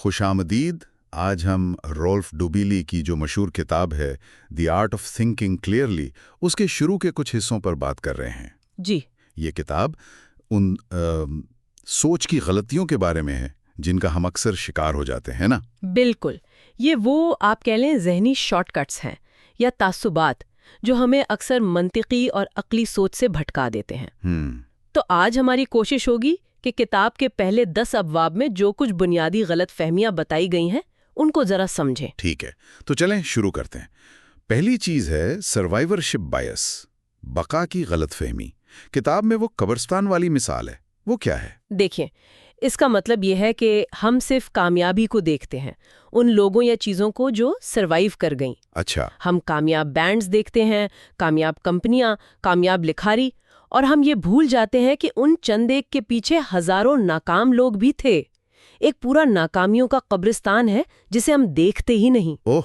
خوش آمدید. آج ہم رولف ڈوبیلی کی جو مشہور کتاب ہے the art of thinking clearly, اس کے شروع کے کچھ حصوں پر بات کر رہے ہیں. جی. یہ کتاب ان سوچ کی غلطیوں کے بارے میں ہے جن کا ہم اکثر شکار ہو جاتے ہیں نا. بالکل. یہ وہ آپ کہہ لیں ذہنی شارٹ کٹس ہیں یا تعصبات جو ہمیں اکثر منطقی اور عقلی سوچ سے بھٹکا دیتے ہیں. تو آج ہماری کوشش ہوگی کہ کتاب کے پہلے 10 ابواب میں جو کچھ بنیادی غلط فہمیاں بتائی گئی ہیں ان کو ذرا سمجھیں. ٹھیک ہے، تو چلیں شروع کرتے ہیں. پہلی چیز ہے سروائیورشپ بائس، بقا کی غلط فہمی. کتاب میں وہ قبرستان والی مثال ہے، وہ کیا ہے؟ دیکھیں، اس کا مطلب یہ ہے کہ ہم صرف کامیابی کو دیکھتے ہیں، ان لوگوں یا چیزوں کو جو سروائیو کر گئیں. اچھا. ہم کامیاب بینڈز دیکھتے ہیں، کامیاب کمپنیاں، کامیاب لکھاری، اور ہم یہ بھول جاتے ہیں کہ ان چند ایک کے پیچھے ہزاروں ناکام لوگ بھی تھے. ایک پورا ناکامیوں کا قبرستان ہے جسے ہم دیکھتے ہی نہیں. اوہ،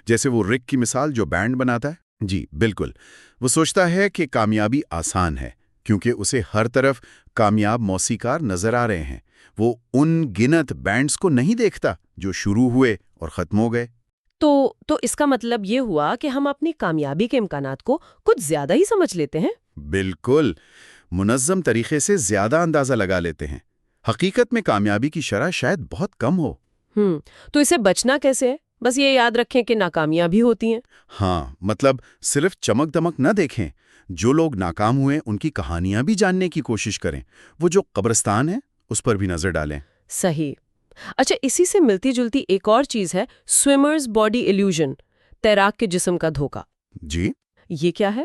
جیسے وہ رک کی مثال جو بینڈ بناتا ہے. جی بالکل. وہ سوچتا ہے کہ کامیابی آسان ہے کیونکہ اسے ہر طرف کامیاب موسیقار نظر آ رہے ہیں. وہ ان گنت بینڈز کو نہیں دیکھتا جو شروع ہوئے اور ختم ہو گئے. تو اس کا مطلب یہ ہوا کہ ہم اپنی کامیابی کے امکانات کو کچھ زیادہ ہی سمجھ لیتے ہیں. بالکل. منظم طریقے سے زیادہ اندازہ لگا لیتے ہیں. حقیقت میں کامیابی کی شرح شاید بہت کم ہو. تو اسے بچنا کیسے ہے؟ بس یہ یاد رکھیں کہ ناکامیاں بھی ہوتی ہیں. ہاں، مطلب صرف چمک دمک نہ دیکھیں. جو لوگ ناکام ہوئے ان کی کہانیاں بھی جاننے کی کوشش کریں. وہ جو قبرستان ہے اس پر بھی نظر ڈالیں. صحیح. اچھا، اسی سے ملتی جلتی ایک اور چیز ہے سوئمرز باڈی ایلیوژن، تیراک کے جسم کا دھوکہ. جی؟ یہ کیا ہے؟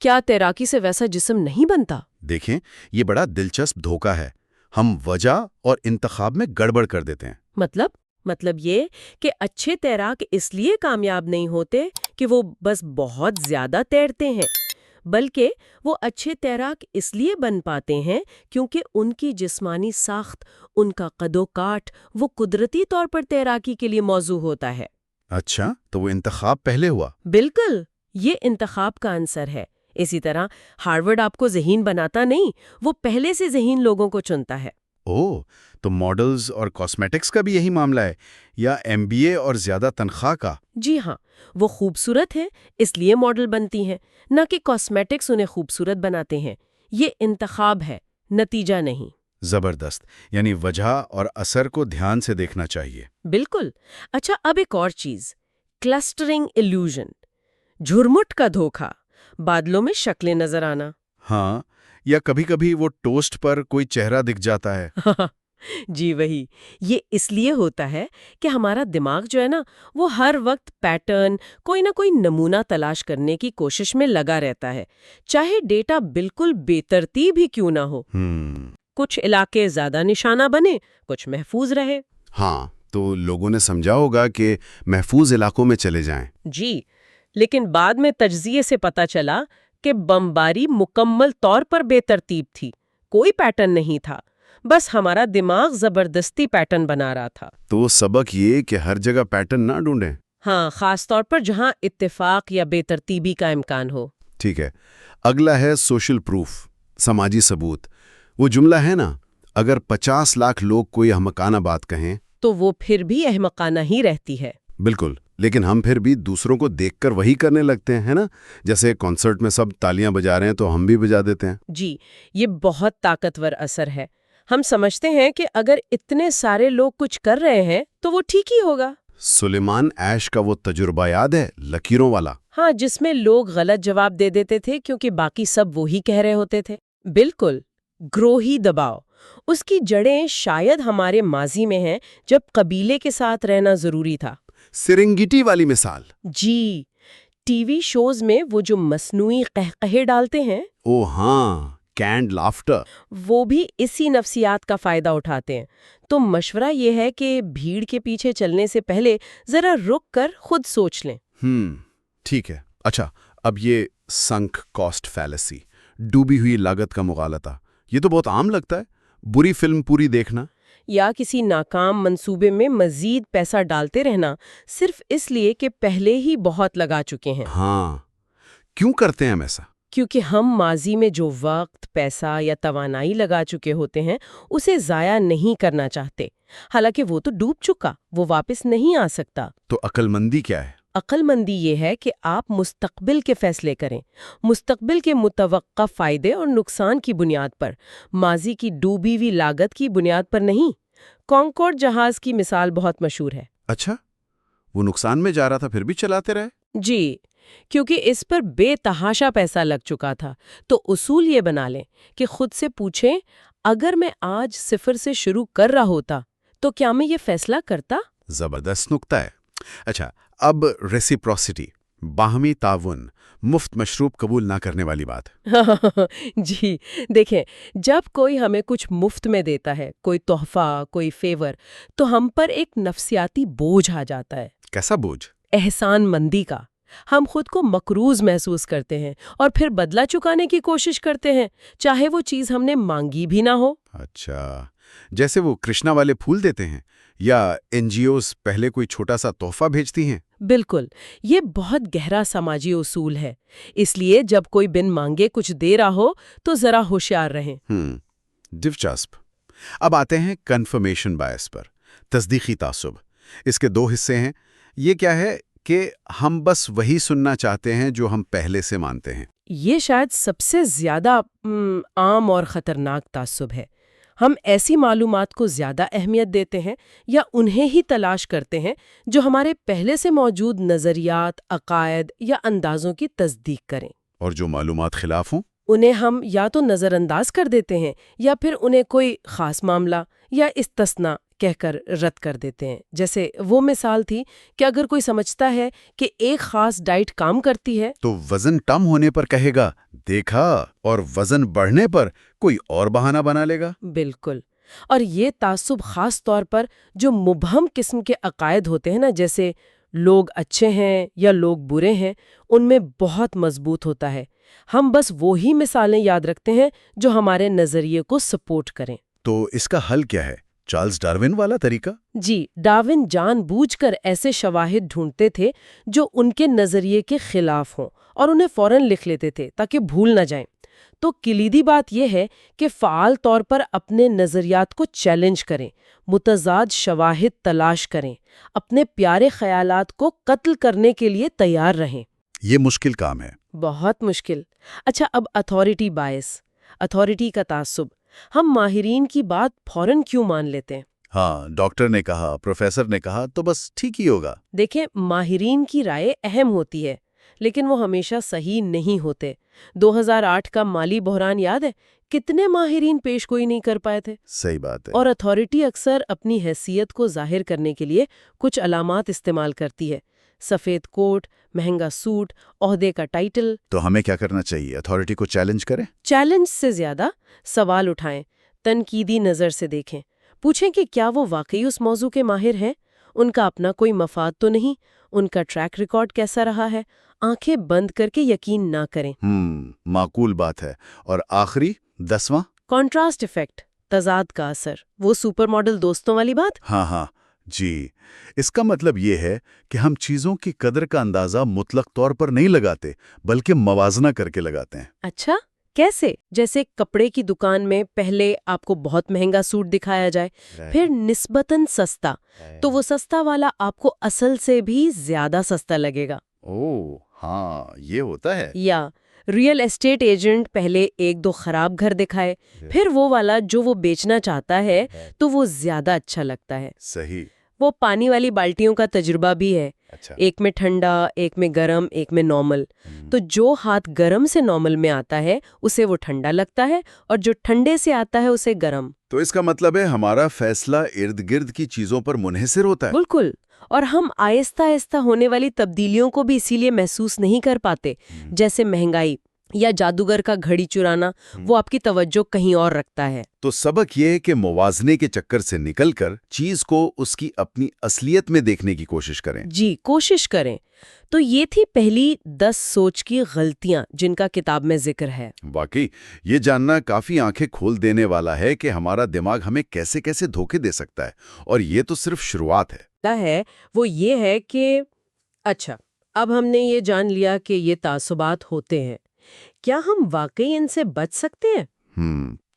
کیا تیراکی سے ویسا جسم نہیں بنتا؟ دیکھیں، یہ بڑا دلچسپ دھوکہ ہے. ہم وجہ اور انتخاب میں گڑبڑ کر دیتے ہیں. مطلب یہ کہ اچھے تیراک اس لیے کامیاب نہیں ہوتے کہ وہ بس بہت زیادہ تیرتے ہیں، بلکہ وہ اچھے تیراک اس لیے بن پاتے ہیں کیونکہ ان کی جسمانی ساخت، ان کا قد و کاٹ، وہ قدرتی طور پر تیراکی کے لیے موزوں ہوتا ہے. اچھا، تو وہ انتخاب پہلے ہوا. بالکل، یہ انتخاب کا عنصر ہے. اسی طرح ہارورڈ آپ کو ذہین بناتا نہیں، وہ پہلے سے ذہین لوگوں کو چنتا ہے. اوہ، تو ماڈلز اور کاسمیٹکس کا بھی یہی معاملہ ہے، یا MBA اور زیادہ تنخواہ کا؟ جی ہاں، وہ خوبصورت ہیں اس لیے ماڈل بنتی ہیں، نہ کہ کاسمیٹکس انہیں خوبصورت بناتے ہیں. یہ انتخاب ہے، نتیجہ نہیں. زبردست. یعنی وجہ اور اثر کو دھیان سے دیکھنا چاہیے. بالکل. اچھا، اب ایک اور چیز، کلسٹرنگ ایلیوژن، جھرمٹ کا دھوکہ، بادلوں میں شکلیں نظر آنا. ہاں، یا کبھی کبھی وہ ٹوسٹ پر کوئی چہرہ دکھ جاتا ہے. جی وہی. یہ اس لیے ہوتا ہے کہ ہمارا دماغ جو ہے نا، وہ ہر وقت پیٹرن، کوئی نہ کوئی نمونہ تلاش کرنے کی کوشش میں لگا رہتا ہے، چاہے ڈیٹا بالکل بے ترتیب ہی کیوں نہ ہو. کچھ علاقے زیادہ نشانہ بنے، کچھ محفوظ رہے. ہاں، تو لوگوں نے سمجھا ہوگا کہ محفوظ علاقوں میں چلے جائیں. جی، لیکن بعد میں تجزیے سے پتہ چلا کہ بمباری مکمل طور پر بے ترتیب تھی. کوئی پیٹرن نہیں تھا، بس ہمارا دماغ زبردستی پیٹرن بنا رہا تھا. تو سبق یہ کہ ہر جگہ پیٹرن نہ ڈھونڈیں. ہاں، خاص طور پر جہاں اتفاق یا بے ترتیبی کا امکان ہو. ٹھیک ہے. اگلا ہے سوشل پروف، سماجی ثبوت. وہ جملہ ہے نا، اگر 50 لاکھ لوگ کوئی احمقانہ بات کہیں تو وہ پھر بھی احمقانہ ہی رہتی ہے. بالکل. لیکن ہم پھر بھی دوسروں کو دیکھ کر وہی کرنے لگتے ہیں نا. جیسے کنسرٹ میں سب تالیاں بجا رہے ہیں تو ہم بھی بجا دیتے ہیں. جی، یہ بہت طاقتور اثر ہے. ہم سمجھتے ہیں کہ اگر اتنے سارے لوگ کچھ کر رہے ہیں تو وہ ٹھیک ہی ہوگا. سلیمان ایش کا وہ تجربہ یاد ہے، لکیروں والا؟ ہاں، جس میں لوگ غلط جواب دے دیتے تھے کیونکہ باقی سب وہی کہہ رہے ہوتے تھے. بالکل. گروہی دباؤ. اس کی جڑیں شاید ہمارے ماضی میں ہیں جب قبیلے کے ساتھ رہنا ضروری تھا. سرنگیٹی والی مثال. جی، ٹی وی شوز میں وہ جو مصنوعی قہقہے ڈالتے ہیں، او ہاں، کینڈ لافٹر، وہ بھی اسی نفسیات کا فائدہ اٹھاتے ہیں. تو مشورہ یہ ہے کہ بھیڑ کے پیچھے چلنے سے پہلے ذرا رک کر خود سوچ لیں. ٹھیک ہے. اچھا، اب یہ سنک کاسٹ فیلیسی، ڈوبی ہوئی لاگت کا مغالطہ، یہ تو بہت عام لگتا ہے. بری فلم پوری دیکھنا، یا کسی ناکام منصوبے میں مزید پیسہ ڈالتے رہنا صرف اس لیے کہ پہلے ہی بہت لگا چکے ہیں. ہاں، کیوں کرتے ہیں ہم ایسا؟ کیونکہ ہم ماضی میں جو وقت، پیسہ یا توانائی لگا چکے ہوتے ہیں اسے ضائع نہیں کرنا چاہتے، حالانکہ وہ تو ڈوب چکا، وہ واپس نہیں آ سکتا۔ تو عقل مندی کیا ہے؟ عقل مندی یہ ہے کہ آپ مستقبل کے فیصلے کریں، مستقبل کے متوقع فائدے اور نقصان کی بنیاد پر، ماضی کی ڈوبی ہوئی لاگت کی بنیاد پر نہیں۔ کانکورڈ جہاز کی مثال بہت مشہور ہے۔ اچھا، وہ نقصان میں جا رہا تھا پھر بھی چلاتے رہے؟ جی، کیونکہ اس پر بے تحاشا پیسہ لگ چکا تھا۔ تو اصول یہ بنا لیں کہ خود سے پوچھیں، اگر میں آج صفر سے شروع کر رہا ہوتا تو کیا میں یہ فیصلہ کرتا؟ زبردست نکتہ ہے۔ اچھا، اب ریسیپروسٹی، باہمی تعاون، مفت مشروب قبول نہ کرنے والی بات۔ جی دیکھیں، جب کوئی ہمیں کچھ مفت میں دیتا ہے، کوئی تحفہ، کوئی فیور، تو ہم پر ایک نفسیاتی بوجھ آ جاتا ہے۔ کیسا بوجھ؟ احسان مندی کا۔ ہم خود کو مقروض محسوس کرتے ہیں اور پھر بدلہ چکانے کی کوشش کرتے ہیں، چاہے وہ چیز ہم نے مانگی بھی نہ ہو۔ اچھا، جیسے وہ کرشنا والے پھول دیتے ہیں یا NGOs پہلے کوئی چھوٹا سا تحفہ بھیجتی ہیں۔ بالکل، یہ بہت گہرا سماجی اصول ہے۔ اس لیے جب کوئی بن مانگے کچھ دے رہا ہو تو ذرا ہوشیار رہیں۔ دلچسپ۔ اب آتے ہیں کنفرمیشن بائس پر، تصدیقی تعصب۔ اس کے دو حصے ہیں۔ یہ کیا ہے کہ ہم بس وہی سننا چاہتے ہیں جو ہم پہلے سے مانتے ہیں۔ یہ شاید سب سے زیادہ عام اور خطرناک تعصب ہے۔ ہم ایسی معلومات کو زیادہ اہمیت دیتے ہیں یا انہیں ہی تلاش کرتے ہیں جو ہمارے پہلے سے موجود نظریات، عقائد یا اندازوں کی تصدیق کریں۔ اور جو معلومات خلاف ہوں؟ انہیں ہم یا تو نظر انداز کر دیتے ہیں یا پھر انہیں کوئی خاص معاملہ یا استثناء کہہ کر رد کر دیتے ہیں۔ جیسے وہ مثال تھی کہ اگر کوئی سمجھتا ہے کہ ایک خاص ڈائٹ کام کرتی ہے تو وزن کم ہونے پر کہے گا دیکھا، اور وزن بڑھنے پر کوئی اور بہانہ بنا لے گا۔ بالکل۔ اور یہ تعصب خاص طور پر جو مبہم قسم کے عقائد ہوتے ہیں نا، جیسے لوگ اچھے ہیں یا لوگ برے ہیں، ان میں بہت مضبوط ہوتا ہے۔ ہم بس وہی مثالیں یاد رکھتے ہیں جو ہمارے نظریے کو سپورٹ کریں۔ تو اس کا حل کیا ہے؟ چارلز ڈارون والا طریقہ؟ جی، ڈارون جان بوجھ کر ایسے شواہد ڈھونڈتے تھے جو ان کے نظریے کے خلاف ہوں اور انہیں فوراً لکھ لیتے تھے تاکہ بھول نہ جائیں۔ تو کلیدی بات یہ ہے کہ فعال طور پر اپنے نظریات کو چیلنج کریں، متضاد شواہد تلاش کریں، اپنے پیارے خیالات کو قتل کرنے کے لیے تیار رہیں۔ یہ مشکل کام ہے۔ بہت مشکل۔ اچھا، اب اتھارٹی بائس، اتھارٹی کا تعصب۔ ہم ماہرین کی بات فوراً کیوں مان لیتے ہیں؟ ہاں، ڈاکٹر نے کہا، پروفیسر نے کہا تو بس ٹھیک ہی ہوگا۔ دیکھیں، ماہرین کی رائے اہم ہوتی ہے لیکن وہ ہمیشہ صحیح نہیں ہوتے۔ 2008 کا مالی بحران یاد ہے؟ کتنے ماہرین پیش گوئی نہیں کر پائے تھے۔ صحیح بات ہے۔ اور اتھارٹی اکثر اپنی حیثیت کو ظاہر کرنے کے لیے کچھ علامات استعمال کرتی ہے: سفید کوٹ، مہنگا سوٹ، عہدے کا ٹائٹل۔ تو ہمیں کیا کرنا چاہیے؟ اتھارٹی کو چیلنج کریں؟ چیلنج سے زیادہ سوال اٹھائیں، تنقیدی نظر سے دیکھیں، پوچھیں کہ کیا وہ واقعی اس موضوع کے ماہر ہیں، ان کا اپنا کوئی مفاد تو نہیں، ان کا ٹریک ریکارڈ کیسا رہا ہے۔ آنکھیں بند کر کے یقین نہ کریں۔ معقول بات ہے۔ اور آخری 10واں، کنٹراسٹ ایفیکٹ، تضاد کا اثر، وہ سپر ماڈل دوستوں والی بات۔ ہاں جی، اس کا مطلب یہ ہے کہ ہم چیزوں کی قدر کا اندازہ مطلق طور پر نہیں لگاتے بلکہ موازنہ کر کے لگاتے ہیں۔ اچھا، کیسے؟ جیسے کپڑے کی دکان میں پہلے آپ کو بہت مہنگا سوٹ دکھایا جائے، پھر نسبتاً سستا، تو وہ سستا والا آپ کو اصل سے بھی زیادہ سستا لگے گا۔ ہاں، یہ ہوتا ہے۔ یا ریئل اسٹیٹ ایجنٹ پہلے ایک دو خراب گھر دکھائے، پھر وہ والا جو وہ بیچنا چاہتا ہے تو وہ زیادہ اچھا لگتا ہے۔ صحیح۔ وہ پانی والی بالٹیوں کا تجربہ بھی ہے، اچھا۔ ایک میں ٹھنڈا، ایک میں گرم، ایک میں نارمل۔ تو جو ہاتھ گرم سے نارمل میں آتا ہے اسے وہ ٹھنڈا لگتا ہے، اور جو ٹھنڈے سے آتا ہے اسے گرم۔ تو اس کا مطلب ہے ہمارا فیصلہ ارد گرد کی چیزوں پر منحصر ہوتا ہے۔ بالکل، اور ہم آہستہ آہستہ ہونے والی تبدیلیوں کو بھی اسی لیے محسوس نہیں کر پاتے، جیسے مہنگائی یا جادوگر کا گھڑی چرانا، وہ آپ کی توجہ کہیں اور رکھتا ہے۔ تو سبق یہ ہے کہ موازنے کے چکر سے نکل کر چیز کو اس کی اپنی اصلیت میں دیکھنے کی کوشش کریں۔ جی، کوشش کریں۔ تو یہ تھی پہلی 10 سوچ کی غلطیاں جن کا کتاب میں ذکر ہے۔ واقعی یہ جاننا کافی آنکھیں کھول دینے والا ہے کہ ہمارا دماغ ہمیں کیسے کیسے دھوکے دے سکتا ہے، اور یہ تو صرف شروعات ہے۔ وہ یہ ہے کہ اچھا، اب ہم نے یہ جان لیا کہ یہ تعصبات ہوتے ہیں، کیا ہم واقعی ان سے بچ سکتے ہیں؟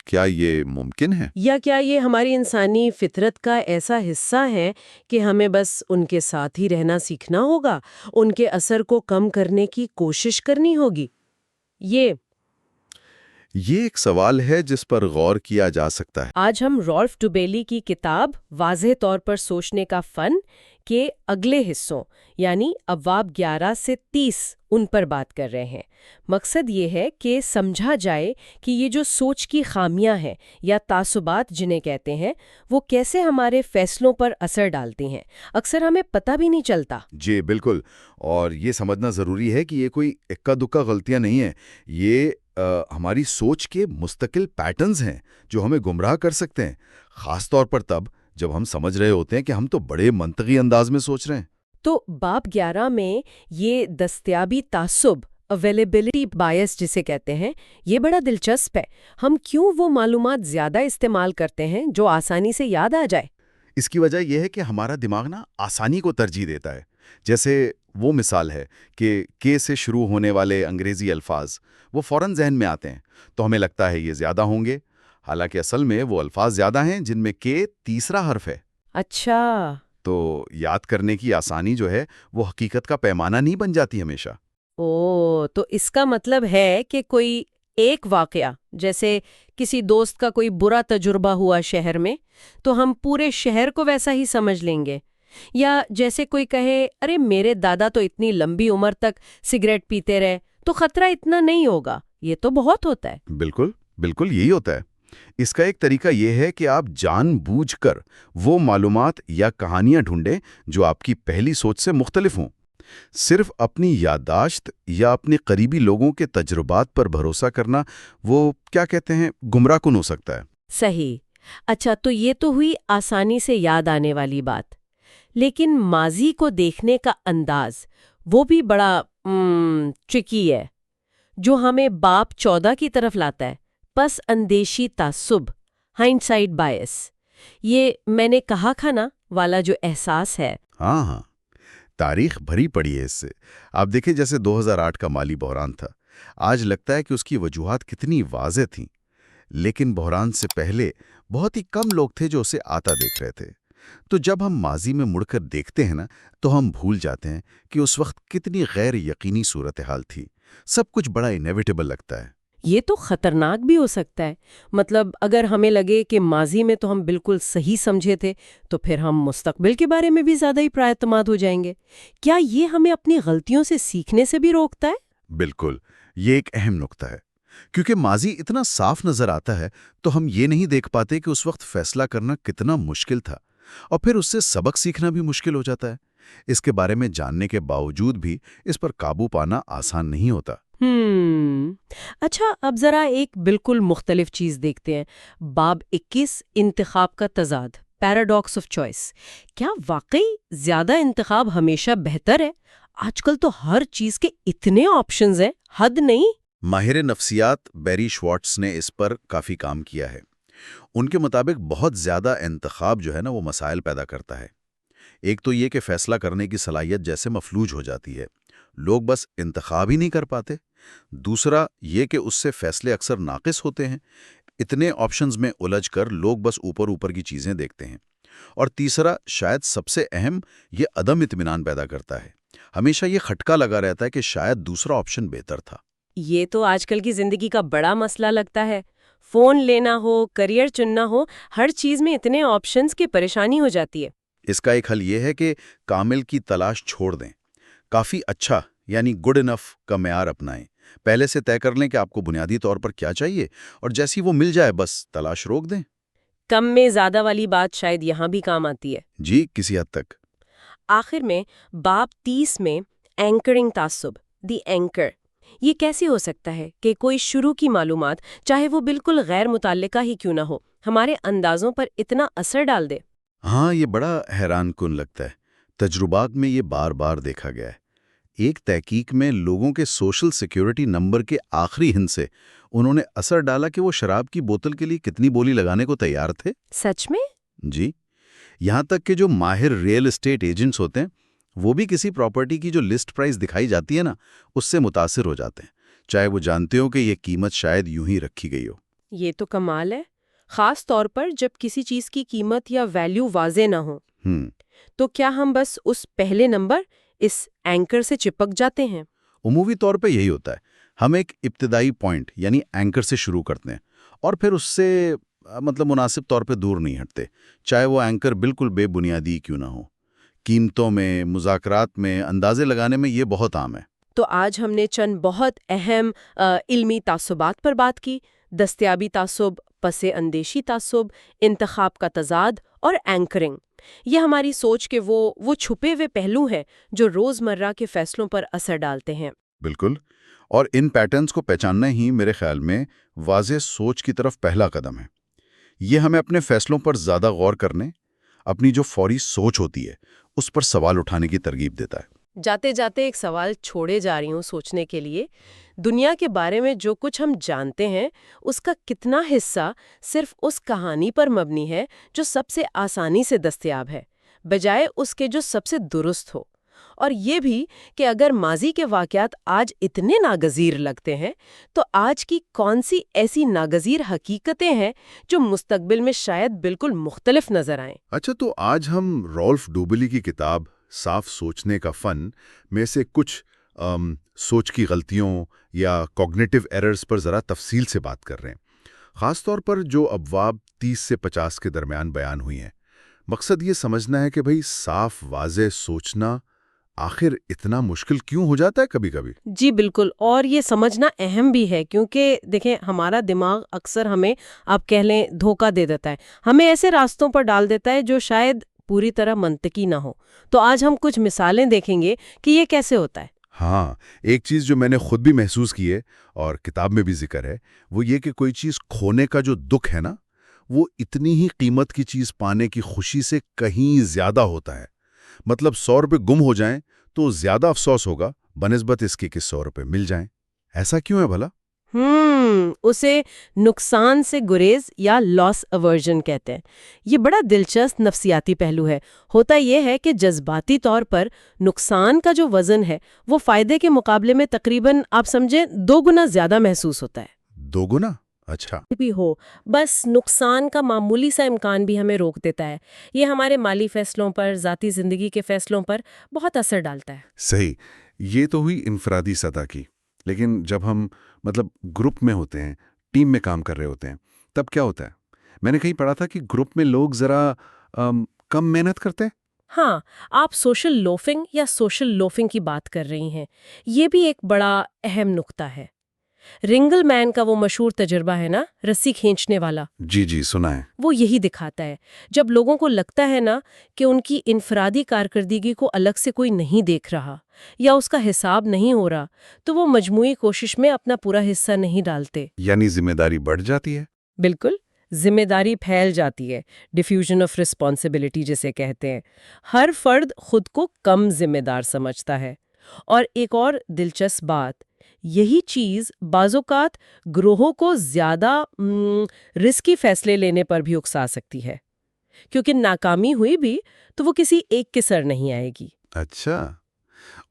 کیا یہ ممکن ہے؟ یا کیا یہ ہماری انسانی فطرت کا ایسا حصہ ہے کہ ہمیں بس ان کے ساتھ ہی رہنا سیکھنا ہوگا، ان کے اثر کو کم کرنے کی کوشش کرنی ہوگی؟ یہ ایک سوال ہے جس پر غور کیا جا سکتا ہے۔ آج ہم رالف ٹوبیلی کی کتاب واضح طور پر سوچنے کا فن کے اگلے حصوں یعنی ابواب 11 سے 30 ان پر بات کر رہے ہیں۔ مقصد یہ ہے کہ سمجھا جائے کہ یہ جو سوچ کی خامیاں ہیں یا تعصبات جنہیں کہتے ہیں وہ کیسے ہمارے فیصلوں پر اثر ڈالتی ہیں، اکثر ہمیں پتہ بھی نہیں چلتا۔ جی بالکل، اور یہ سمجھنا ضروری ہے کہ یہ کوئی اکا دکا غلطیاں نہیں ہیں، یہ ہماری سوچ کے مستقل پیٹرنز ہیں جو ہمیں گمراہ کر سکتے ہیں، خاص طور پر تب جب ہم سمجھ رہے ہوتے ہیں کہ ہم تو بڑے منطقی انداز میں سوچ رہے ہیں۔ تو باب 11 میں یہ دستیابی تعصب اویلیبلٹی بائس جسے کہتے ہیں، یہ بڑا دلچسپ ہے۔ ہم کیوں وہ معلومات زیادہ استعمال کرتے ہیں جو آسانی سے یاد آ جائے؟ اس کی وجہ یہ ہے کہ ہمارا دماغ آسانی کو ترجیح دیتا ہے۔ جیسے وہ مثال ہے کہ کے سے شروع ہونے والے انگریزی الفاظ وہ فوراً ذہن میں آتے ہیں تو ہمیں لگتا ہے یہ زیادہ ہوں گے، حالانکہ اصل میں وہ الفاظ زیادہ ہیں جن میں کے تیسرا حرف ہے۔ اچھا، تو یاد کرنے کی آسانی جو ہے وہ حقیقت کا پیمانہ نہیں بن جاتی ہمیشہ۔ تو اس کا مطلب ہے کہ کوئی ایک واقعہ جیسے کسی دوست کا کوئی برا تجربہ ہوا شہر میں تو ہم پورے شہر کو ویسا ہی سمجھ لیں گے، یا جیسے کوئی کہے ارے میرے دادا تو اتنی لمبی عمر تک سگریٹ پیتے رہے تو خطرہ اتنا نہیں ہوگا، یہ تو بہت ہوتا ہے۔ بالکل بالکل یہی ہوتا ہے۔ اس کا ایک طریقہ یہ ہے کہ آپ جان بوجھ کر وہ معلومات یا کہانیاں ڈھونڈیں جو آپ کی پہلی سوچ سے مختلف ہوں۔ صرف اپنی یادداشت یا اپنے قریبی لوگوں کے تجربات پر بھروسہ کرنا وہ کیا کہتے ہیں گمراہ کن ہو سکتا ہے۔ صحیح۔ اچھا، تو یہ تو ہوئی آسانی سے یاد آنے والی بات، لیکن ماضی کو دیکھنے کا انداز وہ بھی بڑا ٹرکی ہے، جو ہمیں باب 14 کی طرف لاتا ہے، پس اندیشی تعصب، ہائنڈسائٹ بائس۔ یہ میں نے کہا کھا نا والا جو احساس ہے۔ ہاں، تاریخ بھری پڑی ہے اس سے۔ آپ دیکھیں جیسے 2008 کا مالی بحران تھا، آج لگتا ہے کہ اس کی وجوہات کتنی واضح تھیں، لیکن بحران سے پہلے بہت ہی کم لوگ تھے جو اسے آتا دیکھ رہے تھے۔ تو جب ہم ماضی میں مڑ کر دیکھتے ہیں تو ہم بھول جاتے ہیں کہ اس وقت کتنی غیر یقینی صورتحال تھی، سب کچھ بڑا انیویٹیبل لگتا ہے۔ یہ تو خطرناک بھی ہو سکتا ہے، مطلب اگر ہمیں لگے کہ ماضی میں تو ہم بالکل صحیح سمجھے تھے تو پھر ہم مستقبل کے بارے میں بھی زیادہ ہی اعتماد ہو جائیں گے۔ کیا یہ ہمیں اپنی غلطیوں سے سیکھنے سے بھی روکتا ہے؟ بالکل، یہ ایک اہم نقطہ ہے، کیونکہ ماضی اتنا صاف نظر آتا ہے تو ہم یہ نہیں دیکھ پاتے کہ اس وقت فیصلہ کرنا کتنا مشکل تھا، اور پھر اس سے سبق سیکھنا بھی مشکل ہو جاتا ہے۔ اس کے بارے میں جاننے کے باوجود بھی اس پر قابو پانا آسان نہیں ہوتا۔ اچھا، اب ذرا ایک بالکل مختلف چیز دیکھتے ہیں، باب 21 انتخاب کا تضاد، پیراڈاکس آف چوائس۔ کیا واقعی زیادہ انتخاب ہمیشہ بہتر ہے؟ آج کل تو ہر چیز کے اتنے آپشنز ہیں، حد نہیں۔ ماہر نفسیات بیری شوارٹز نے اس پر کافی کام کیا ہے۔ ان کے مطابق بہت زیادہ انتخاب جو ہے وہ مسائل پیدا کرتا ہے۔ ایک تو یہ کہ فیصلہ کرنے کی صلاحیت جیسے مفلوج ہو جاتی ہے، لوگ بس انتخاب ہی نہیں کر پاتے۔ دوسرا یہ کہ اس سے فیصلے اکثر ناقص ہوتے ہیں، اتنے آپشنز میں الجھ کر لوگ بس اوپر کی چیزیں دیکھتے ہیں۔ اور تیسرا شاید سب سے اہم، یہ عدم اطمینان پیدا کرتا ہے۔ ہمیشہ یہ کھٹکا لگا رہتا ہے کہ شاید دوسرا آپشن بہتر تھا۔ یہ تو آج کل کی زندگی کا بڑا مسئلہ لگتا ہے، فون لینا ہو، کریئر چننا ہو، ہر چیز میں اتنے آپشنز کی پریشانی ہو جاتی ہے۔ اس کا ایک حل یہ ہے کہ کامل کی تلاش چھوڑ دیں، کافی اچھا یعنی گڈ انف کا معیار اپنائیں۔ پہلے سے طے کر لیں کہ آپ کو بنیادی طور پر کیا چاہیے، اور جیسی وہ مل جائے بس تلاش روک دیں۔ کم میں زیادہ والی بات شاید یہاں بھی کام آتی ہے۔ جی، کسی حد تک۔ آخر میں باب 30 میں اینکرنگ تعصب، دی اینکر، یہ کیسے ہو سکتا ہے کہ کوئی شروع کی معلومات، چاہے وہ بالکل غیر متعلقہ ہی کیوں نہ ہو، ہمارے اندازوں پر اتنا اثر ڈال دے؟ ہاں، یہ بڑا حیران کن لگتا ہے۔ تجربات میں یہ بار بار دیکھا گیا ہے۔ ایک تحقیق میں لوگوں کے سوشل سیکیورٹی نمبر کے آخری ہند سے انہوں نے اثر ڈالا کہ وہ شراب کی بوتل کے لیے کتنی بولی لگانے کو تیار تھے۔ سچ میں؟ جی، یہاں تک کہ جو ماہر ریئل اسٹیٹ ایجنٹس ہوتے ہیں وہ بھی کسی پراپرٹی کی جو لسٹ پرائز دکھائی جاتی ہے اس سے متاثر ہو جاتے ہیں۔ چاہے وہ جانتے ہو کہ یہ قیمت شاید یوں ہی رکھی گئی ہو۔ یہ تو کمال ہے، خاص طور پر جب کسی چیز کی قیمت یا ویلیو واضح نہ ہو۔ تو کیا ہم بس اس پہلے نمبر، اس اینکر سے چپک جاتے ہیں؟ عمومی طور پہ یہی ہوتا ہے۔ ہم ایک ابتدائی پوائنٹ یعنی اینکر سے شروع کرتے ہیں اور پھر اس سے مناسب طور پہ دور نہیں ہٹتے، چاہے وہ اینکر بالکل بے بنیادی کیوں نہ ہو۔ قیمتوں میں، مذاکرات میں اندازے لگانے میں یہ بہت عام ہے۔ تو آج ہم نے چند بہت اہم علمی تعصبات پر بات کی: دستیابی تعصب، پس اندیشی تعصب، انتخاب کا تضاد اور اینکرنگ۔ یہ ہماری سوچ کے وہ چھپے ہوئے پہلو ہیں جو روزمرہ کے فیصلوں پر اثر ڈالتے ہیں۔ بالکل، اور ان پیٹرنز کو پہچاننا ہی میرے خیال میں واضح سوچ کی طرف پہلا قدم ہے۔ یہ ہمیں اپنے فیصلوں پر زیادہ غور کرنے، اپنی جو فوری سوچ ہوتی ہے اس پر سوال اٹھانے کی ترغیب دیتا ہے۔ جاتے جاتے ایک سوال چھوڑے جا رہی ہوں سوچنے کے لیے: دنیا کے بارے میں جو کچھ ہم جانتے ہیں اس کا کتنا حصہ صرف اس کہانی پر مبنی ہے جو سب سے آسانی سے دستیاب ہے، بجائے اس کے جو سب سے درست ہو؟ اور یہ بھی کہ اگر ماضی کے واقعات آج اتنے ناگزیر لگتے ہیں تو آج کی کون سی ایسی ناگزیر حقیقتیں ہیں جو مستقبل میں شاید بالکل مختلف نظر آئیں؟ اچھا، تو آج ہم رالف ڈوبلی کی کتاب صاف سوچنے کا فن میں سے کچھ سوچ کی غلطیوں یا کوگنیٹو ایررز پر ذرا تفصیل سے بات کر رہے ہیں، خاص طور پر جو ابواب 30 سے 50 کے درمیان بیان ہوئی ہیں۔ مقصد یہ سمجھنا ہے کہ بھئی صاف واضح سوچنا آخر اتنا مشکل کیوں ہو جاتا ہے کبھی کبھی؟ جی بالکل، اور یہ سمجھنا اہم بھی ہے کیونکہ دیکھیں ہمارا دماغ اکثر ہمیں، آپ کہہ لیں، دھوکہ دے دیتا ہے، ہمیں ایسے راستوں پر ڈال دیتا ہے جو شاید پوری طرح منطقی نہ ہو۔ تو آج ہم کچھ مثالیں دیکھیں گے کہ یہ کیسے ہوتا ہے۔ ہاں، ایک چیز جو میں نے خود بھی محسوس کی ہے اور کتاب میں بھی ذکر ہے، وہ یہ کہ کوئی چیز کھونے کا جو دکھ ہے نا، وہ اتنی ہی قیمت کی چیز پانے کی خوشی سے کہیں زیادہ ہوتا ہے۔ مطلب 100 روپے گم ہو جائیں تو زیادہ افسوس ہوگا بنسبت اس کے کہ 100 روپے مل جائیں۔ ایسا کیوں ہے بھلا؟ اسے نقصان سے گریز یا لاس ایورژن کہتے ہیں۔ یہ بڑا دلچسپ نفسیاتی پہلو ہے۔ ہوتا یہ ہے کہ جذباتی طور پر نقصان کا جو وزن ہے وہ فائدے کے مقابلے میں تقریباً آپ سمجھیں 2 گنا زیادہ محسوس ہوتا ہے۔ 2 گنا؟ اچھا۔ بھی ہو، بس نقصان کا معمولی سا امکان بھی ہمیں روک دیتا ہے۔ یہ ہمارے مالی فیصلوں پر، ذاتی زندگی کے فیصلوں پر بہت اثر ڈالتا ہے۔ صحیح، یہ تو ہوئی انفرادی سطح کی، لیکن جب ہم گروپ میں ہوتے ہیں، ٹیم میں کام کر رہے ہوتے ہیں، تب کیا ہوتا ہے؟ میں نے کہیں پڑھا تھا کہ گروپ میں لوگ ذرا کم محنت کرتے ہیں۔ ہاں، آپ سوشل لوفنگ یا سوشل لوفنگ کی بات کر رہی ہیں۔ یہ بھی ایک بڑا اہم نقطہ ہے۔ رنگل مین کا وہ مشہور تجربہ ہے نا، رسی کھینچنے والا۔ جی سنا ہے۔ وہ یہی دکھاتا ہے، جب لوگوں کو لگتا ہے نا کہ ان کی انفرادی کارکردگی کو الگ سے کوئی نہیں دیکھ رہا یا اس کا حساب نہیں ہو رہا، تو وہ مجموعی کوشش میں اپنا پورا حصہ نہیں ڈالتے۔ یعنی ذمہ داری بڑھ جاتی ہے۔ بالکل، ذمہ داری پھیل جاتی ہے، ڈیفیوژن آف رسپانسبلٹی جسے کہتے ہیں۔ ہر فرد خود کو کم ذمہ دار سمجھتا ہے۔ اور ایک اور دلچسپ بات، یہی چیز بعض اوقات گروہوں کو زیادہ رسکی فیصلے لینے پر بھی اکسا سکتی ہے، کیونکہ ناکامی ہوئی بھی تو وہ کسی ایک کے سر نہیں آئے گی۔ اچھا،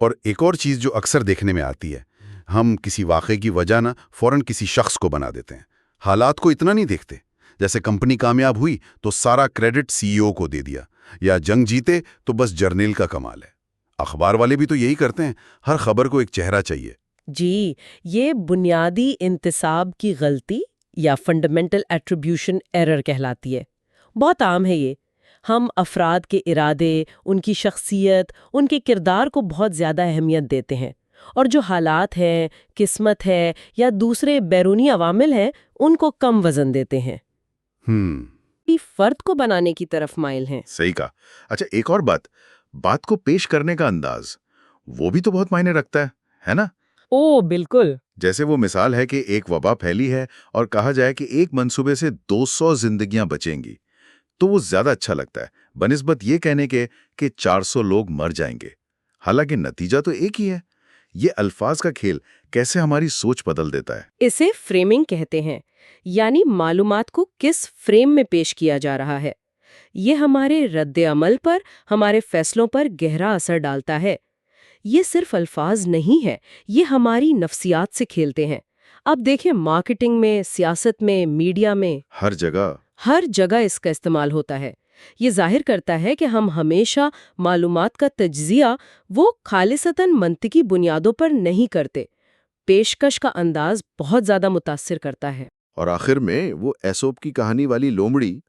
اور ایک اور چیز جو اکثر دیکھنے میں آتی ہے، ہم کسی واقعے کی وجہ نہ فوراً کسی شخص کو بنا دیتے ہیں، حالات کو اتنا نہیں دیکھتے۔ جیسے کمپنی کامیاب ہوئی تو سارا کریڈٹ سی ای او کو دے دیا، یا جنگ جیتے تو بس جرنیل کا کمال ہے۔ اخبار والے بھی تو یہی کرتے ہیں، ہر خبر کو ایک چہرہ چاہیے۔ جی، یہ بنیادی انتساب کی غلطی یا فنڈامنٹل ایٹریبیوشن ایرر کہلاتی ہے۔ بہت عام ہے یہ۔ ہم افراد کے ارادے، ان کی شخصیت، ان کے کردار کو بہت زیادہ اہمیت دیتے ہیں، اور جو حالات ہیں، قسمت ہے یا دوسرے بیرونی عوامل ہیں، ان کو کم وزن دیتے ہیں۔ فرد کو بنانے کی طرف مائل ہیں۔ صحیح کہا۔ اچھا، ایک اور بات کو پیش کرنے کا انداز، وہ بھی تو بہت معنی رکھتا ہے نا؟ بالکل۔ جیسے وہ مثال ہے کہ ایک وبا پھیلی ہے اور کہا جائے کہ ایک منصوبے سے 200 زندگیاں بچیں گی، تو وہ زیادہ اچھا لگتا ہے بنسبت یہ کہنے کے کہ 400 لوگ مر جائیں گے، حالانکہ نتیجہ تو ایک ہی ہے۔ یہ الفاظ کا کھیل کیسے ہماری سوچ بدل دیتا ہے۔ اسے فریمنگ کہتے ہیں، یعنی معلومات کو کس فریم میں پیش کیا جا رہا ہے۔ یہ ہمارے رد عمل پر، ہمارے فیصلوں پر گہرا اثر ڈالتا ہے۔ یہ صرف الفاظ نہیں ہے، یہ ہماری نفسیات سے کھیلتے ہیں۔ اب دیکھیں، مارکیٹنگ میں، سیاست میں، میڈیا میں، ہر جگہ اس کا استعمال ہوتا ہے۔ یہ ظاہر کرتا ہے کہ ہم ہمیشہ معلومات کا تجزیہ وہ خالصتاً منطقی بنیادوں پر نہیں کرتے۔ پیشکش کا انداز بہت زیادہ متاثر کرتا ہے۔ اور آخر میں وہ ایسوپ کی کہانی والی لومڑی،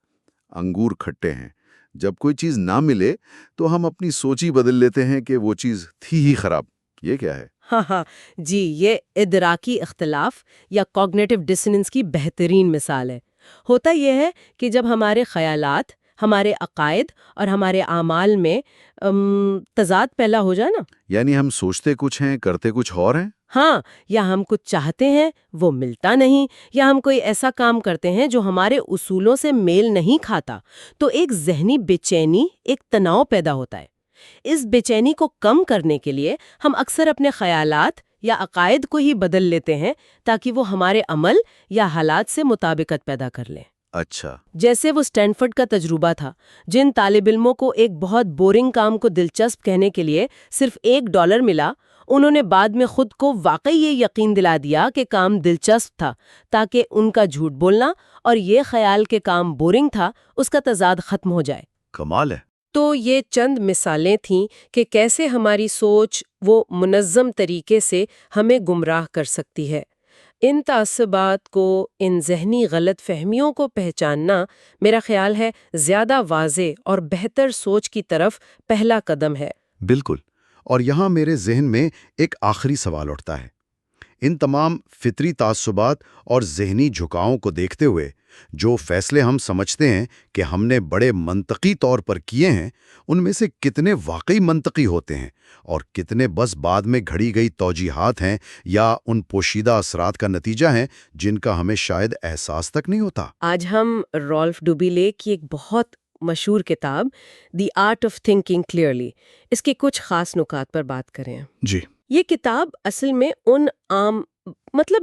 انگور کھٹے ہیں، جب کوئی چیز نہ ملے تو ہم اپنی سوچ ہی بدل لیتے ہیں کہ وہ چیز تھی ہی خراب۔ یہ کیا ہے؟ ہاں جی، یہ ادراکی اختلاف یا کوگنیٹو ڈسوننس کی بہترین مثال ہے۔ ہوتا یہ ہے کہ جب ہمارے خیالات، ہمارے عقائد اور ہمارے اعمال میں تضاد پیدا ہو جائے نا، یعنی ہم سوچتے کچھ ہیں، کرتے کچھ اور ہیں۔ ہاں، یا ہم کچھ چاہتے ہیں وہ ملتا نہیں، یا ہم کوئی ایسا کام کرتے ہیں جو ہمارے اصولوں سے میل نہیں کھاتا، تو ایک ذہنی بے چینی، ایک تناؤ پیدا ہوتا ہے۔ اس بے چینی کو کم کرنے کے لیے ہم اکثر اپنے خیالات یا عقائد کو ہی بدل لیتے ہیں تاکہ وہ ہمارے عمل یا حالات سے مطابقت پیدا کر لیں۔ اچھا، جیسے وہ اسٹینفورڈ کا تجربہ تھا، جن طالب علموں کو ایک بہت بورنگ کام کو دلچسپ کہنے کے لیے صرف $1 ملا، انہوں نے بعد میں خود کو واقعی یہ یقین دلا دیا کہ کام دلچسپ تھا، تاکہ ان کا جھوٹ بولنا اور یہ خیال کہ کام بورنگ تھا اس کا تضاد ختم ہو جائے۔ کمال ہے۔ تو یہ چند مثالیں تھیں کہ کیسے ہماری سوچ وہ منظم طریقے سے ہمیں گمراہ کر سکتی ہے۔ ان تعصبات کو، ان ذہنی غلط فہمیوں کو پہچاننا میرا خیال ہے زیادہ واضح اور بہتر سوچ کی طرف پہلا قدم ہے۔ بالکل۔ اور یہاں میرے ذہن میں ایک آخری سوال اٹھتا ہے۔ ان تمام فطری تعصبات اور ذہنی جھکاؤں کو دیکھتے ہوئے جو فیصلے ہم سمجھتے ہیں کہ ہم نے بڑے منطقی طور پر کیے ہیں، ان میں سے کتنے واقعی منطقی ہوتے ہیں اور کتنے بس بعد میں گھڑی گئی توجیحات ہیں یا ان پوشیدہ اثرات کا نتیجہ ہیں جن کا ہمیں شاید احساس تک نہیں ہوتا۔ آج ہم رالف ڈوبیلے کی ایک بہت مشہور کتاب the art of thinking clearly, اس کے کچھ خاص نکات پر بات کریں۔ جی، یہ کتاب اصل میں ان عام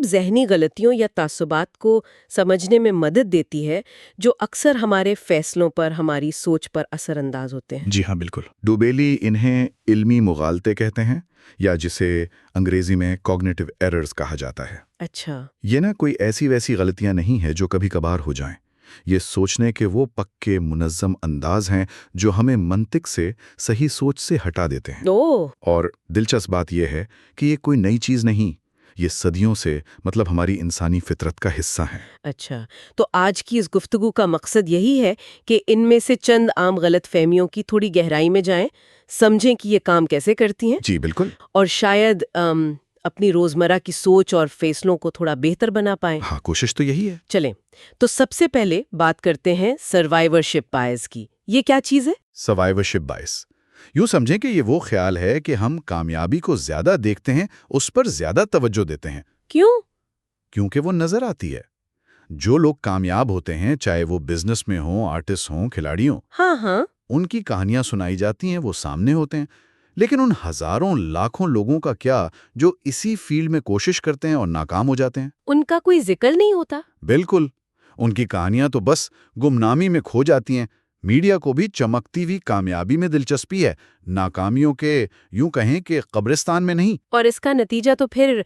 ذہنی غلطیوں یا تعصبات کو سمجھنے میں مدد دیتی ہے جو اکثر ہمارے فیصلوں پر، ہماری سوچ پر اثر انداز ہوتے ہیں۔ جی ہاں، بالکل۔ ڈوبیلی انہیں علمی مغالطے کہتے ہیں، یا جسے انگریزی میں کوگنیٹو ایررز کہا جاتا ہے۔ اچھا، یہ نہ کوئی ایسی ویسی غلطیاں نہیں ہیں جو کبھی کبھار ہو جائیں۔ یہ سوچنے کے وہ پکے منظم انداز ہیں جو ہمیں منطق سے، صحیح سوچ سے ہٹا دیتے ہیں۔ اور دلچسپ بات یہ ہے کہ یہ کوئی نئی چیز نہیں، یہ صدیوں سے ہماری انسانی فطرت کا حصہ ہے۔ اچھا، تو آج کی اس گفتگو کا مقصد یہی ہے کہ ان میں سے چند عام غلط فہمیوں کی تھوڑی گہرائی میں جائیں، سمجھیں کہ یہ کام کیسے کرتی ہیں۔ جی بالکل۔ اور شاید اپنی روزمرہ کی سوچ اور فیصلوں کو تھوڑا بہتر بنا پائیں۔ ہاں، کوشش تو یہی ہے۔ چلیں، تو سب سے پہلے بات کرتے ہیں سروائیورشپ بائس کی۔ یہ کیا چیز ہے؟ سروائیورشپ بائس، یوں سمجھیں کہ یہ وہ خیال ہے کہ ہم کامیابی کو زیادہ دیکھتے ہیں، اس پر زیادہ توجہ دیتے ہیں۔ کیوں؟ کیونکہ وہ نظر آتی ہے۔ جو لوگ کامیاب ہوتے ہیں، چاہے وہ بزنس میں ہوں، آرٹسٹ ہوں، کھلاڑی ہوں، ہاں، ان کی کہانیاں سنائی جاتی ہیں، وہ سامنے ہوتے ہیں۔ لیکن ان ہزاروں لاکھوں لوگوں کا کیا جو اسی فیلڈ میں کوشش کرتے ہیں اور ناکام ہو جاتے ہیں؟ ان کا کوئی ذکر نہیں ہوتا۔ بالکل، ان کی کہانیاں تو بس گمنامی میں کھو جاتی ہیں۔ میڈیا کو بھی چمکتی ہوئی کامیابی میں دلچسپی ہے، ناکامیوں کے یوں کہیں کہ قبرستان میں نہیں۔ اور اس کا نتیجہ تو پھر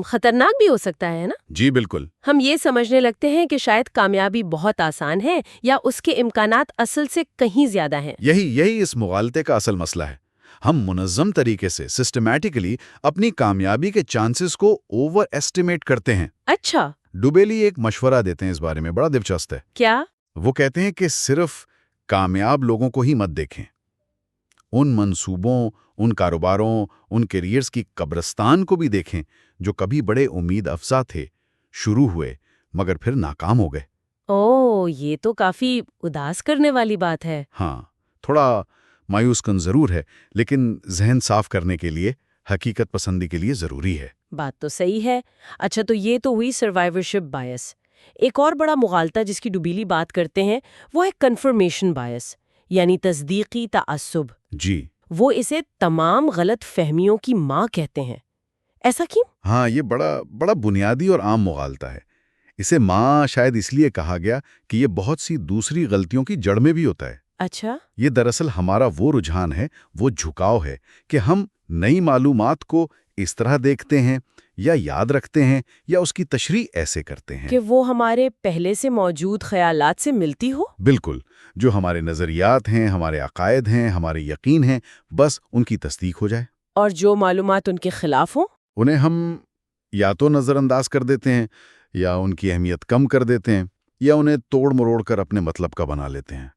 خطرناک بھی ہو سکتا ہے نا؟ جی بالکل۔ ہم یہ سمجھنے لگتے ہیں کہ شاید کامیابی بہت آسان ہے یا اس کے امکانات اصل سے کہیں زیادہ ہیں۔ یہی اس مغالطے کا اصل مسئلہ ہے۔ ہم منظم طریقے سے، سسٹمیٹکلی اپنی کامیابی کے چانسز کو اوور ایسٹیمیٹ کرتے ہیں۔ اچھا، ڈوبیلی ایک مشورہ دیتے ہیں اس بارے میں، بڑا دلچسپ ہے۔ کیا؟ وہ کہتے ہیں کہ صرف کامیاب لوگوں کو ہی مت دیکھیں، ان منصوبوں، ان کاروباروں، ان کیریئرز کی قبرستان کو بھی دیکھیں جو کبھی بڑے امید افزا تھے، شروع ہوئے مگر پھر ناکام ہو گئے۔ یہ تو کافی اداس کرنے والی بات ہے۔ ہاں، تھوڑا مایوس کن ضرور ہے، لیکن ذہن صاف کرنے کے لیے، حقیقت پسندی کے لیے ضروری ہے۔ بات تو صحیح ہے۔ اچھا، تو یہ تو ہوئی سروائیورشپ بائس۔ ایک اور بڑا مغالطہ جس کی ڈوبیلی بات کرتے ہیں وہ ہے کنفرمیشن بائس، یعنی تصدیقی تعصب۔ جی، وہ اسے تمام غلط فہمیوں کی ماں کہتے ہیں۔ ایسا کیوں؟ ہاں، یہ بڑا بنیادی اور عام مغالطہ ہے۔ اسے ماں شاید اس لیے کہا گیا کہ یہ بہت سی دوسری غلطیوں کی جڑ میں بھی ہوتا ہے۔ اچھا، یہ دراصل ہمارا وہ رجحان ہے، وہ جھکاؤ ہے کہ ہم نئی معلومات کو اس طرح دیکھتے ہیں یا یاد رکھتے ہیں یا اس کی تشریح ایسے کرتے ہیں کہ وہ ہمارے پہلے سے موجود خیالات سے ملتی ہو؟ بالکل، جو ہمارے نظریات ہیں، ہمارے عقائد ہیں، ہمارے یقین ہیں، بس ان کی تصدیق ہو جائے۔ اور جو معلومات ان کے خلاف ہوں؟ انہیں ہم یا تو نظر انداز کر دیتے ہیں، یا ان کی اہمیت کم کر دیتے ہیں، یا انہیں توڑ مروڑ کر اپنے مطلب کا بنا لیتے ہیں۔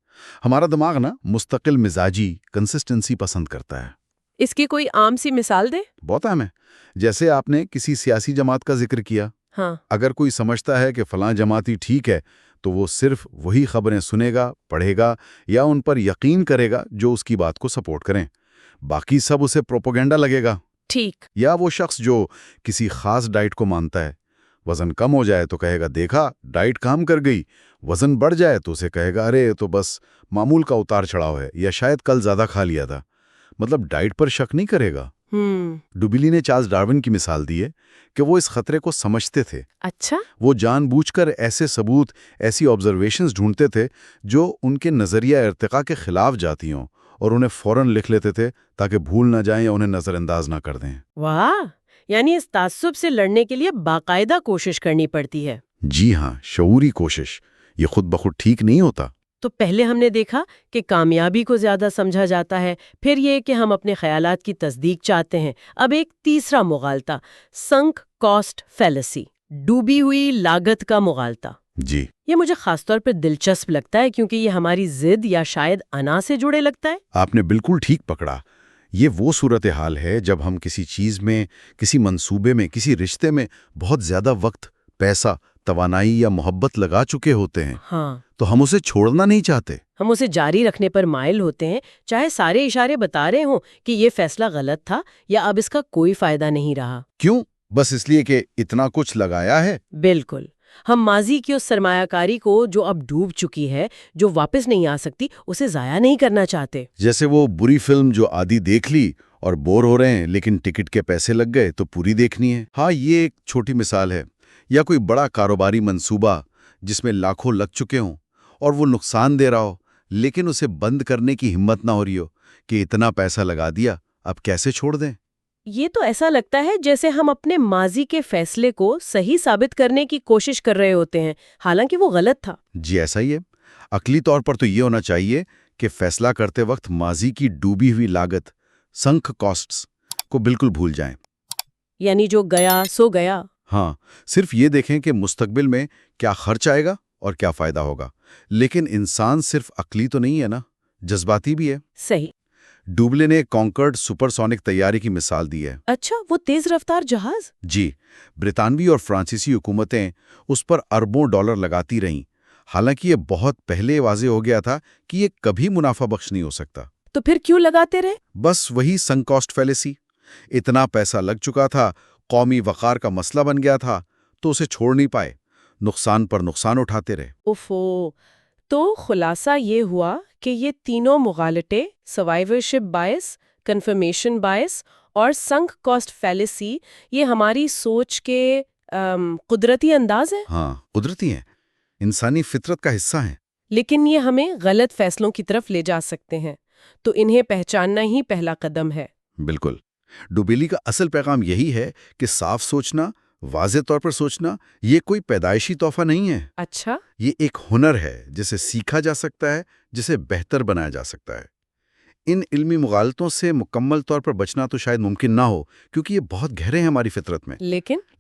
ہمارا دماغ نا مستقل مزاجی کنسسٹنسی پسند کرتا ہے۔ اس کی کوئی عام سی مثال دے؟ بہت اہم ہے۔ جیسے آپ نے کسی سیاسی جماعت کا ذکر کیا، ہاں، اگر کوئی سمجھتا ہے کہ فلاں جماعتی ٹھیک ہے تو وہ صرف وہی خبریں سنے گا، پڑھے گا یا ان پر یقین کرے گا جو اس کی بات کو سپورٹ کریں، باقی سب اسے پروپیگنڈا لگے گا۔ ٹھیک۔ یا وہ شخص جو کسی خاص ڈائٹ کو مانتا ہے، وزن کم ہو جائے تو کہے گا دیکھا ڈائٹ کام کر گئی، وزن بڑھ جائے تو اسے کہے گا ارے تو بس معمول کا اتار چڑھاؤ ہے، یا شاید کل زیادہ کھا لیا تھا۔ مطلب ڈائٹ پر شک نہیں کرے گا۔ ڈوبیلی نے چارلز ڈارون کی مثال دی ہے کہ وہ اس خطرے کو سمجھتے تھے۔ اچھا، وہ جان بوجھ کر ایسے ثبوت، ایسی آبزرویشنز ڈھونڈتے تھے جو ان کے نظریہ ارتقاء کے خلاف جاتی ہوں، اور انہیں فوراً لکھ لیتے تھے تاکہ بھول نہ جائیں یا انہیں نظر انداز نہ کر دیں۔ واہ، یعنی اس تعصب سے لڑنے کے لیے باقاعدہ کوشش کرنی پڑتی ہے۔ جی ہاں، شعوری کوشش۔ یہ خود بخود ٹھیک نہیں ہوتا۔ تو پہلے ہم نے دیکھا کہ کامیابی کو زیادہ سمجھا جاتا ہے، پھر یہ کہ ہم اپنے خیالات کی تصدیق چاہتے ہیں۔ اب ایک تیسرا مغالطہ، سنک کاسٹ فیلسی، ڈوبی ہوئی لاگت کا مغالطہ۔ جی، یہ مجھے خاص طور پر دلچسپ لگتا ہے کیونکہ یہ ہماری ضد یا شاید انا سے جڑے لگتا ہے۔ آپ نے بالکل ٹھیک پکڑا۔ یہ وہ صورتحال ہے جب ہم کسی چیز میں، کسی منصوبے میں، کسی رشتے میں بہت زیادہ وقت، پیسہ، توانائی یا محبت لگا چکے ہوتے ہیں، ہاں، تو ہم اسے چھوڑنا نہیں چاہتے۔ ہم اسے جاری رکھنے پر مائل ہوتے ہیں، چاہے سارے اشارے بتا رہے ہوں کہ یہ فیصلہ غلط تھا یا اب اس کا کوئی فائدہ نہیں رہا۔ کیوں؟ بس اس لیے کہ اتنا کچھ لگایا ہے۔ بالکل، ہم ماضی کی اس سرمایہ کاری کو جو اب ڈوب چکی ہے، جو واپس نہیں آ سکتی، اسے ضائع نہیں کرنا چاہتے۔ جیسے وہ بری فلم جو آدھی دیکھ لی اور بور ہو رہے ہیں لیکن ٹکٹ کے پیسے لگ گئے تو پوری دیکھنی ہے۔ ہاں، یہ ایک چھوٹی مثال ہے۔ یا کوئی بڑا کاروباری منصوبہ جس میں لاکھوں لگ چکے ہوں اور وہ نقصان دے رہا ہو، لیکن اسے بند کرنے کی ہمت نہ ہو رہی ہو کہ اتنا پیسہ لگا دیا، اب کیسے چھوڑ دیں؟ یہ تو ایسا لگتا ہے جیسے ہم اپنے ماضی کے فیصلے کو صحیح ثابت کرنے کی کوشش کر رہے ہوتے ہیں، حالانکہ وہ غلط تھا۔ جی ایسا ہی ہے۔ عقلی طور پر تو یہ ہونا چاہیے کہ فیصلہ کرتے وقت ماضی کی ڈوبی ہوئی لاگت، سنک کاسٹس کو بالکل بھول جائیں۔ یعنی جو گیا سو گیا۔ ہاں، صرف یہ دیکھیں کہ مستقبل میں کیا خرچ آئے گا اور کیا فائدہ ہوگا۔ لیکن انسان صرف عقلی تو نہیں ہے نا، جذباتی بھی ہے۔ صحیح۔ ڈوبلے نے کانکرڈ سپر سونک طیارے کی مثال دی ہے۔ اچھا، وہ تیز رفتار جہاز؟ جی، برطانوی اور فرانسیسی حکومتیں اس پر اربوں ڈالر لگاتی رہیں، حالانکہ یہ بہت پہلے واضح ہو گیا تھا کہ یہ کبھی منافع بخش نہیں ہو سکتا۔ تو پھر کیوں لگاتے رہے؟ بس وہی سنک کاسٹ فیلیسی۔ اتنا پیسہ لگ چکا تھا، قومی وقار کا مسئلہ بن گیا تھا، تو اسے چھوڑ نہیں پائے، نقصان پر نقصان اٹھاتے رہے۔ اوفو، تو خلاصہ یہ ہوا کہ یہ تینوں مغالطے، سروائیورشپ بائس، کنفرمیشن بائس اور سنک کاسٹ فیلیسی، یہ ہماری سوچ کے قدرتی انداز ہیں۔ ہاں، قدرتی ہیں، انسانی فطرت کا حصہ ہیں۔ لیکن یہ ہمیں غلط فیصلوں کی طرف لے جا سکتے ہیں، تو انہیں پہچاننا ہی پہلا قدم ہے۔ بالکل، ڈوبیلی کا اصل پیغام یہی ہے کہ صاف سوچنا، واضح طور پر سوچنا، یہ کوئی پیدائشی تحفہ نہیں ہے۔ اچھا، یہ ایک ہنر ہے جسے سیکھا جا سکتا ہے، جسے بہتر بنایا جا سکتا ہے۔ ان علمی مغالطوں سے مکمل طور پر بچنا تو شاید ممکن نہ ہو، کیونکہ یہ بہت گہرے ہیں ہماری فطرت میں،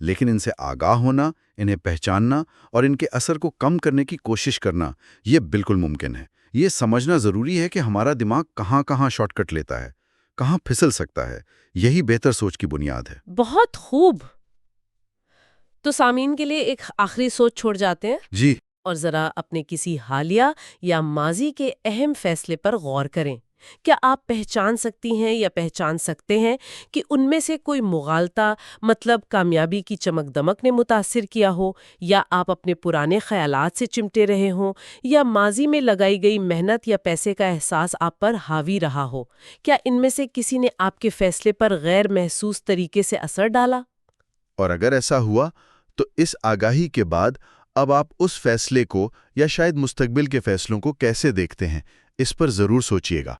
لیکن ان سے آگاہ ہونا، انہیں پہچاننا اور ان کے اثر کو کم کرنے کی کوشش کرنا، یہ بالکل ممکن ہے۔ یہ سمجھنا ضروری ہے کہ ہمارا دماغ کہاں کہاں شارٹ کٹ لیتا ہے، کہاں پھسل سکتا ہے۔ یہی بہتر سوچ کی بنیاد ہے۔ بہت خوب۔ تو سامعین کے لیے ایک آخری سوچ چھوڑ جاتے ہیں، جی، اور ذرا اپنے کسی حالیہ یا ماضی کے اہم فیصلے پر غور کریں۔ کیا آپ پہچان سکتی ہیں یا پہچان سکتے ہیں کہ ان میں سے کوئی مغالطہ، مطلب کامیابی کی چمک دمک نے متاثر کیا ہو، یا آپ اپنے پرانے خیالات سے چمٹے رہے ہوں، یا ماضی میں لگائی گئی محنت یا پیسے کا احساس آپ پر حاوی رہا ہو؟ کیا ان میں سے کسی نے آپ کے فیصلے پر غیر محسوس طریقے سے اثر ڈالا؟ اور اگر ایسا ہوا تو اس آگاہی کے بعد اب آپ اس فیصلے کو یا شاید مستقبل کے فیصلوں کو کیسے دیکھتے ہیں؟ اس پر ضرور سوچیے گا۔